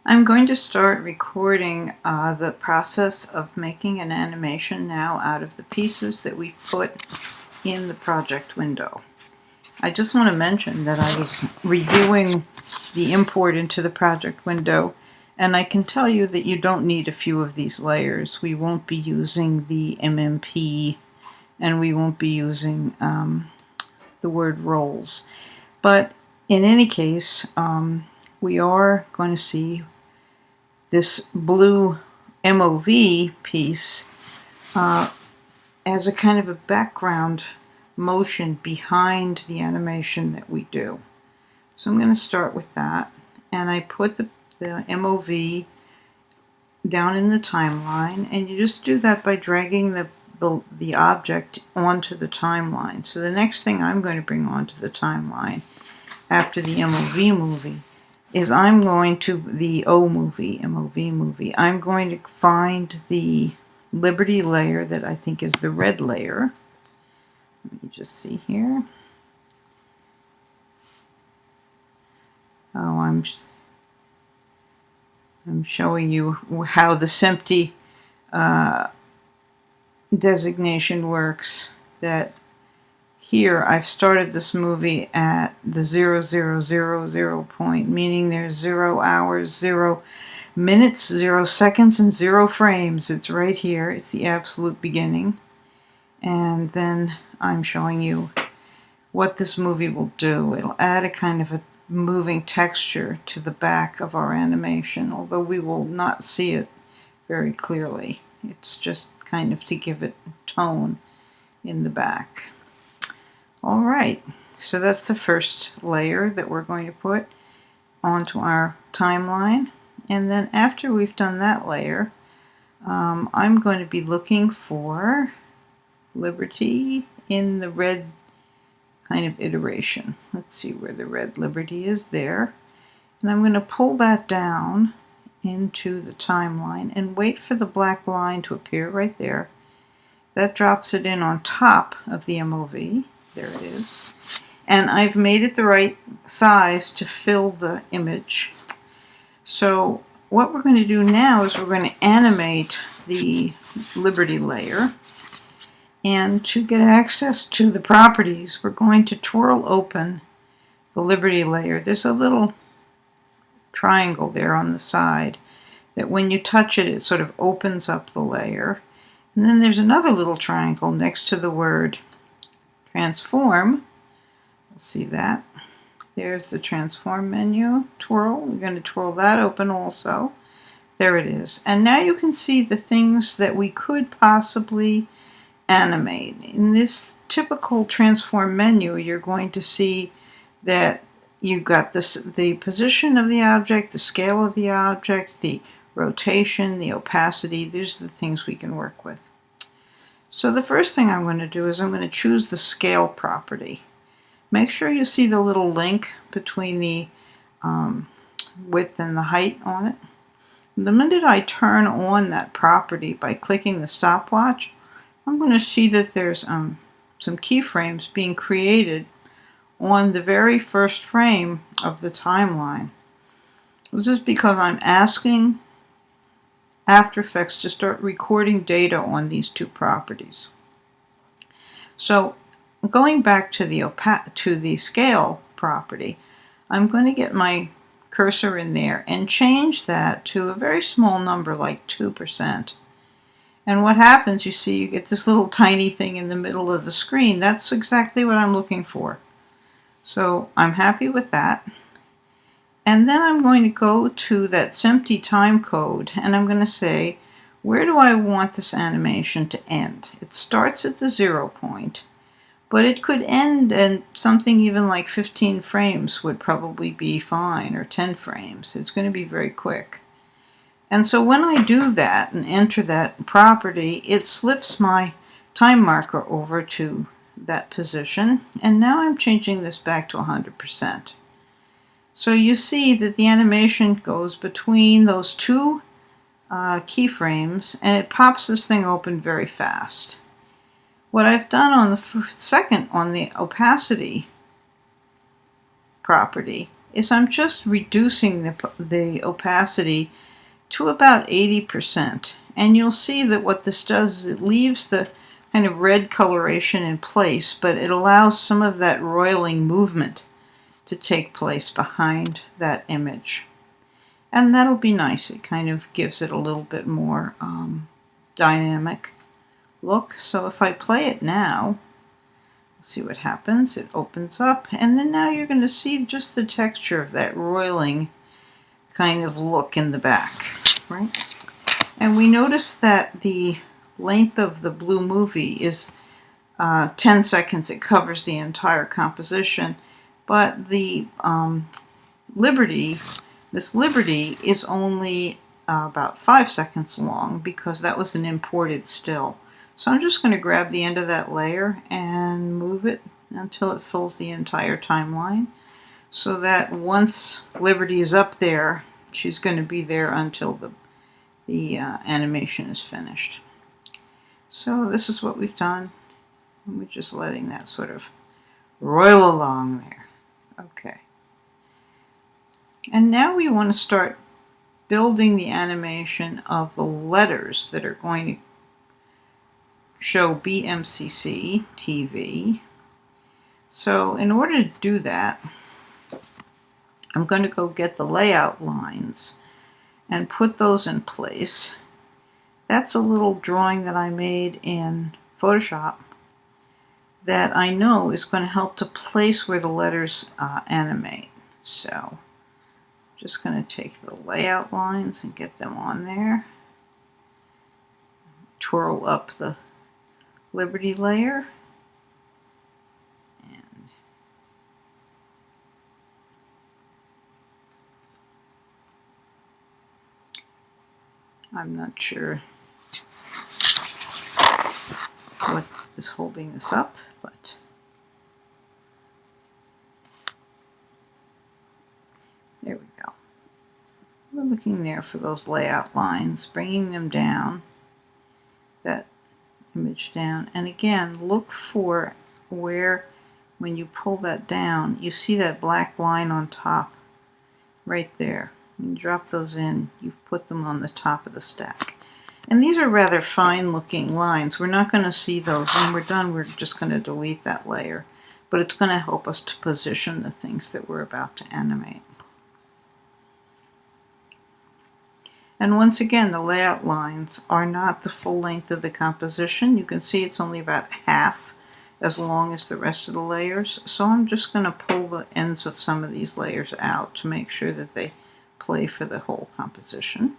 I'm going to start recording the process of making an animation now out of the pieces that we put in the project window. I just want to mention that I was reviewing the import into the project window, and I can tell you that you don't need a few of these layers. We won't be using the MMP, and we won't be using the word roles. But in any case, we are going to see this blue MOV piece as a kind of a background motion behind the animation that we do. So I'm going to start with that, and I put the MOV down in the timeline, and you just do that by dragging the object onto the timeline. So the next thing I'm going to bring onto the timeline after the MOV movie is I'm going to the MOV movie. I'm going to find the Liberty layer that I think is the red layer. Let me just see here. Oh, I'm showing you how the SEMPTY designation works. That here I've started this movie at the 0000 point, meaning there's 0 hours, 0 minutes, 0 seconds, and 0 frames. It's right here. It's the absolute beginning. And then I'm showing you what this movie will do. It'll add a kind of a moving texture to the back of our animation, although we will not see it very clearly. It's just kind of to give it tone in the back. All right, so that's the first layer that we're going to put onto our timeline. And then after we've done that layer, I'm going to be looking for Liberty in the red kind of iteration. Let's see where the red Liberty is there. And I'm going to pull that down into the timeline and wait for the black line to appear right there. That drops it in on top of the MOV. There it is. And I've made it the right size to fill the image. So what we're going to do now is we're going to animate the Liberty layer. And to get access to the properties, we're going to twirl open the Liberty layer. There's a little triangle there on the side that when you touch it, it sort of opens up the layer. And then there's another little triangle next to the word transform. You'll see that. There's the transform menu. Twirl. We're going to twirl that open also. There it is. And now you can see the things that we could possibly animate. In this typical transform menu, you're going to see that you've got the position of the object, the scale of the object, the rotation, the opacity. These are the things we can work with. So the first thing I'm going to do is I'm going to choose the scale property. Make sure you see the little link between the width and the height on it. The minute I turn on that property by clicking the stopwatch, I'm going to see that there's some keyframes being created on the very first frame of the timeline. This is because I'm asking After Effects to start recording data on these two properties. So going back to the scale property, I'm going to get my cursor in there and change that to a very small number like 2%. And what happens, you see, you get this little tiny thing in the middle of the screen. That's exactly what I'm looking for. So I'm happy with that. And then I'm going to go to that SEMPTY time code, and I'm going to say, where do I want this animation to end? It starts at the 0 point, but it could end at something even like 15 frames would probably be fine, or 10 frames. It's going to be very quick. And so when I do that and enter that property, it slips my time marker over to that position. And now I'm changing this back to 100%. So you see that the animation goes between those two keyframes, and it pops this thing open very fast. What I've done on the second, on the opacity property, is I'm just reducing the opacity to about 80%. And you'll see that what this does is it leaves the kind of red coloration in place, but it allows some of that roiling movement to take place behind that image. And that'll be nice. It kind of gives it a little bit more dynamic look. So if I play it now, see what happens. It opens up, and then now you're going to see just the texture of that roiling kind of look in the back, right? And we notice that the length of the blue movie is 10 seconds. It covers the entire composition, but the Miss Liberty is only about 5 seconds long because that was an imported still. So I'm just going to grab the end of that layer and move it until it fills the entire timeline, so that once Liberty is up there, she's going to be there until the animation is finished. So this is what we've done. And we're just letting that sort of roil along there. Okay. And now we want to start building the animation of the letters that are going to show BMCC TV. So in order to do that, I'm going to go get the layout lines and put those in place. That's a little drawing that I made in Photoshop that I know is going to help to place where the letters animate. So just going to take the layout lines and get them on there. Twirl up the Liberty layer. And I'm not sure what is holding this up, but there we go. We're looking there for those layout lines, bringing them down, that image down. And again, look for where, when you pull that down, you see that black line on top, right there. When you drop those in, you've put them on the top of the stack. And these are rather fine looking lines. We're not going to see those. When we're done, we're just going to delete that layer. But it's going to help us to position the things that we're about to animate. And once again, the layout lines are not the full length of the composition. You can see it's only about half as long as the rest of the layers. So I'm just going to pull the ends of some of these layers out to make sure that they play for the whole composition.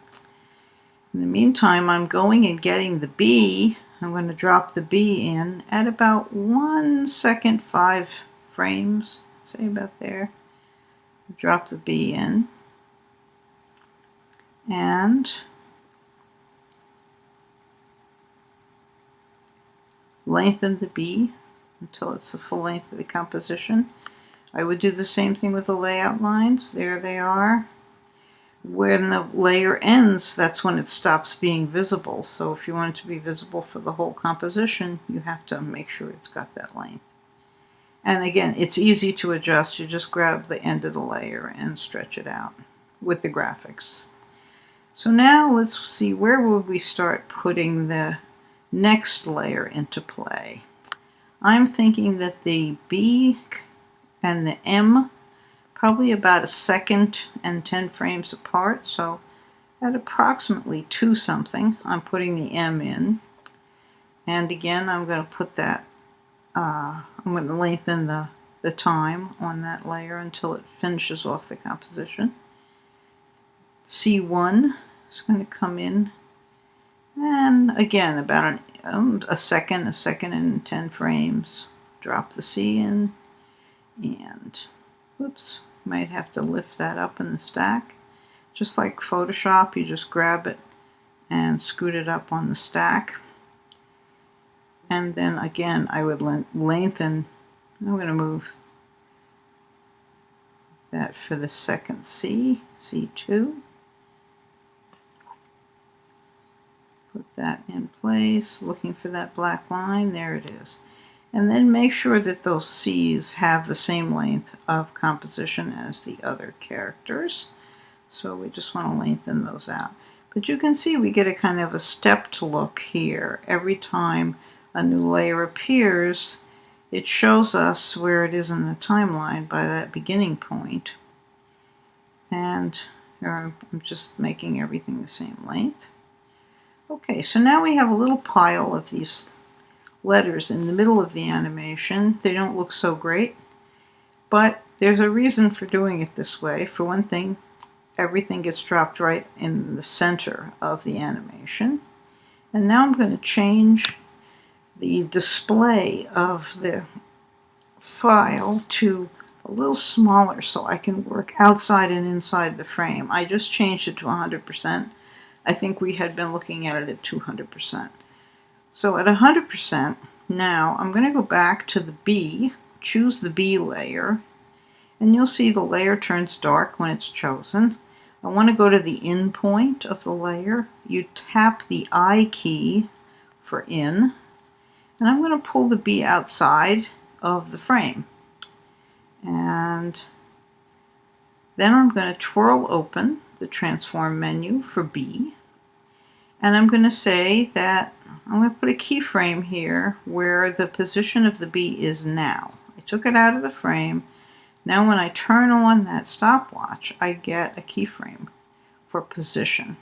In the meantime, I'm going and getting the B. I'm going to drop the B in at about 1 second, 5 frames, say about there. Drop the B in. And lengthen the B until it's the full length of the composition. I would do the same thing with the layout lines. There they are. When the layer ends, that's when it stops being visible. So if you want it to be visible for the whole composition, you have to make sure it's got that length. And again, it's easy to adjust. You just grab the end of the layer and stretch it out with the graphics. So now let's see, where would we start putting the next layer into play? I'm thinking that the B and the M, probably about 1 second and 10 frames apart. So at approximately 2 something, I'm putting the M in. And again, I'm going to put that, I'm going to lengthen the time on that layer until it finishes off the composition. C1 is going to come in, and again about a second and 10 frames. Drop the C in, and whoops, might have to lift that up in the stack. Just like Photoshop, you just grab it and scoot it up on the stack. And then again, I would lengthen. I'm going to move that for the second C, C2. Put that in place, looking for that black line. There it is. And then make sure that those C's have the same length of composition as the other characters. So we just want to lengthen those out. But you can see we get a kind of a stepped look here. Every time a new layer appears, it shows us where it is in the timeline by that beginning point. And here I'm just making everything the same length. Okay, so now we have a little pile of these letters in the middle of the animation. They don't look so great, but there's a reason for doing it this way. For one thing, everything gets dropped right in the center of the animation. And now I'm going to change the display of the file to a little smaller so I can work outside and inside the frame. I just changed it to 100%. I think we had been looking at it at 200%. So at 100%, now I'm going to go back to the B, choose the B layer, and you'll see the layer turns dark when it's chosen. I want to go to the in point of the layer. You tap the I key for in, and I'm going to pull the B outside of the frame. And then I'm going to twirl open the transform menu for B, and I'm going to say that I'm going to put a keyframe here where the position of the B is now. I took it out of the frame. Now when I turn on that stopwatch, I get a keyframe for position.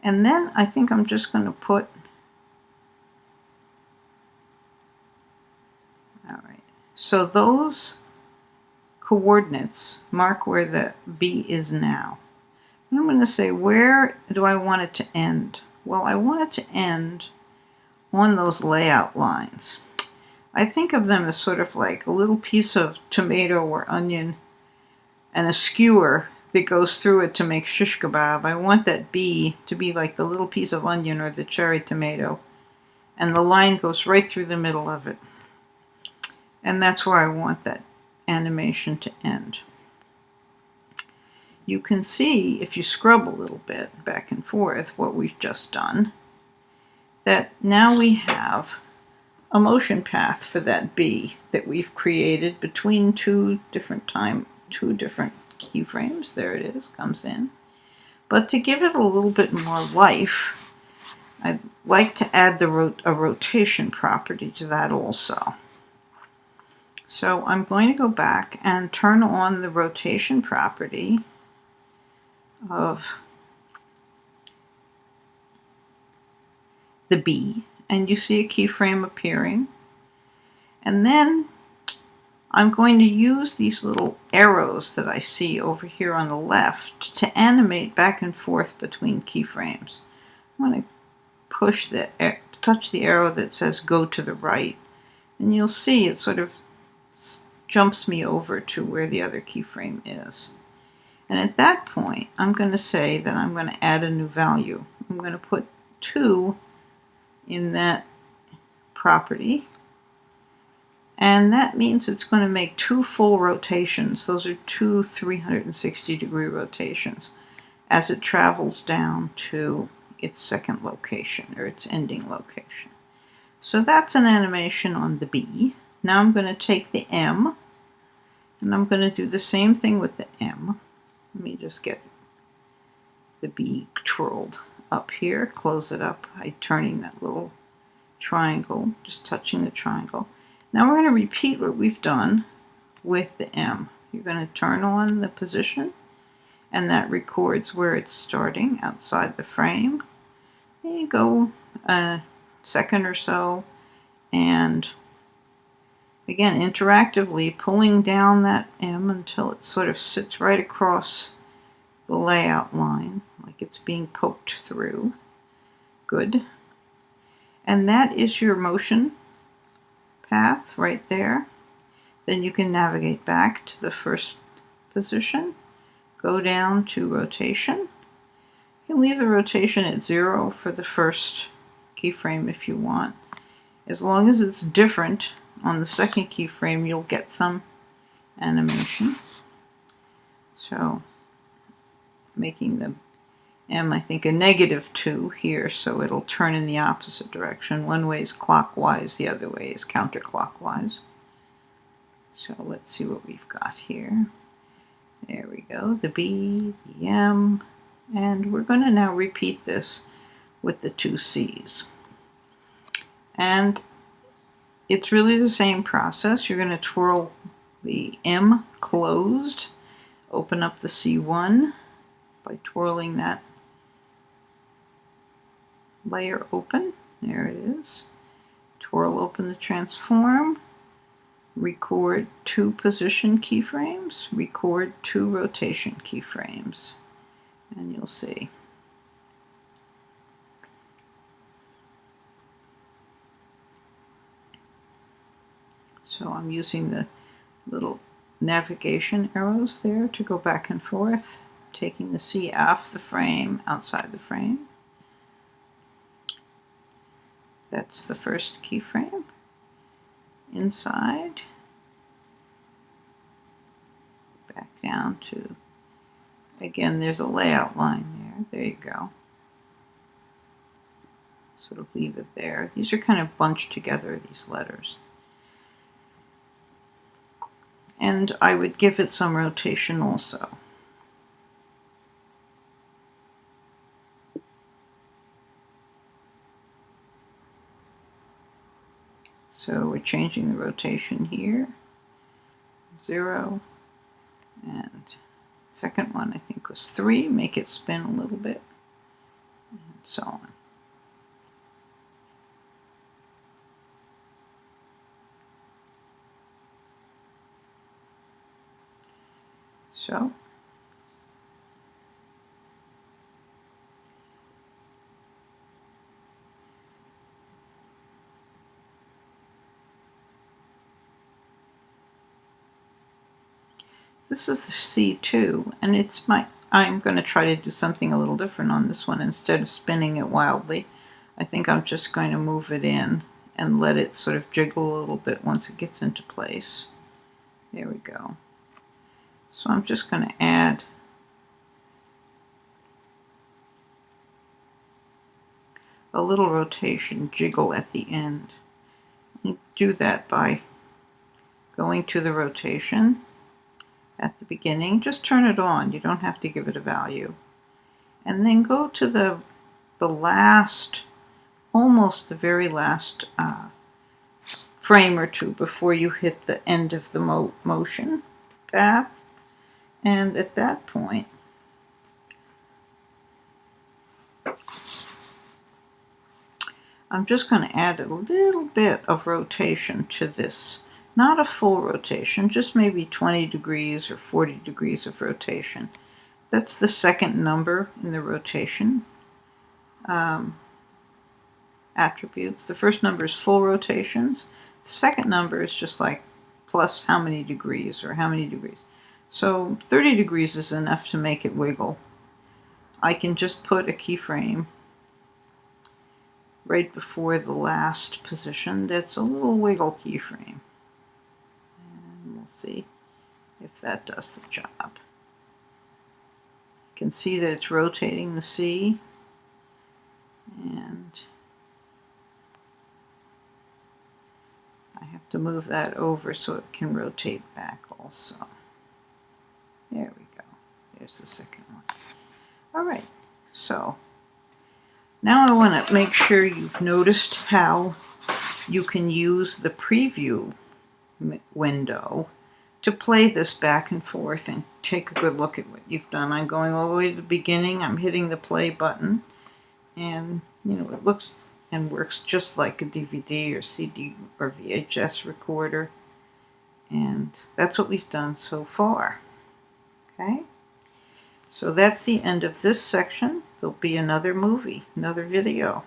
And then I think I'm just going to put, all right, so those coordinates mark where the B is now. And I'm going to say, where do I want it to end? Well, I want it to end on those layout lines. I think of them as sort of like a little piece of tomato or onion and a skewer that goes through it to make shish kebab. I want that B to be like the little piece of onion or the cherry tomato, and the line goes right through the middle of it. And that's where I want that animation to end. You can see, if you scrub a little bit back and forth, what we've just done, that now we have a motion path for that B that we've created between two different keyframes. There it is, comes in. But to give it a little bit more life, I'd like to add a rotation property to that also. So I'm going to go back and turn on the rotation property of the B, and you see a keyframe appearing. And then I'm going to use these little arrows that I see over here on the left to animate back and forth between keyframes. I'm going to touch the arrow that says go to the right, and you'll see it sort of jumps me over to where the other keyframe is. And at that point, I'm going to say that I'm going to add a new value. I'm going to put 2 in that property. And that means it's going to make 2 full rotations. Those are 2 360-degree rotations as it travels down to its second location, or its ending location. So that's an animation on the B. Now I'm going to take the M, and I'm going to do the same thing with the M. Let me just get the B twirled up here, close it up by turning that little triangle, just touching the triangle. Now we're going to repeat what we've done with the M. You're going to turn on the position, and that records where it's starting outside the frame. Then you go a second or so, and again, interactively pulling down that M until it sort of sits right across the layout line, like it's being poked through. Good. And that is your motion path right there. Then you can navigate back to the first position, go down to rotation. You can leave the rotation at 0 for the first keyframe if you want. As long as it's different on the second keyframe, you'll get some animation. So making the I think a -2 here, so it'll turn in the opposite direction. One way is clockwise, the other way is counterclockwise. So let's see what we've got here. There we go, the B, the M, and we're going to now repeat this with the 2 C's. And it's really the same process. You're going to twirl the M closed, open up the C1 by twirling that layer open. There it is. Twirl open the transform, record 2 position keyframes, record 2 rotation keyframes, and you'll see. So I'm using the little navigation arrows there to go back and forth, taking the C off the frame, outside the frame. That's the first keyframe. Inside. Back down to, again, there's a layout line there. There you go. Sort of leave it there. These are kind of bunched together, these letters. And I would give it some rotation also. So we're changing the rotation here, 0, and second one I think was 3, make it spin a little bit, and so on. So this is the C2, and it's I'm going to try to do something a little different on this one. Instead of spinning it wildly, I think I'm just going to move it in and let it sort of jiggle a little bit once it gets into place. There we go. So I'm just going to add a little rotation jiggle at the end. You do that by going to the rotation at the beginning. Just turn it on. You don't have to give it a value. And then go to the last, almost the very last frame or two before you hit the end of the motion path. And at that point, I'm just going to add a little bit of rotation to this. Not a full rotation, just maybe 20 degrees or 40 degrees of rotation. That's the second number in the rotation attributes. The first number is full rotations. The second number is just like plus how many degrees or how many degrees. So 30 degrees is enough to make it wiggle. I can just put a keyframe right before the last position that's a little wiggle keyframe. And we'll see if that does the job. You can see that it's rotating the C, and I have to move that over so it can rotate back also. There we go. There's the second one. All right, so now I want to make sure you've noticed how you can use the preview window to play this back and forth and take a good look at what you've done. I'm going all the way to the beginning. I'm hitting the play button, and you know, it looks and works just like a DVD or CD or VHS recorder, and that's what we've done so far. Okay, so that's the end of this section. There'll be another movie, another video.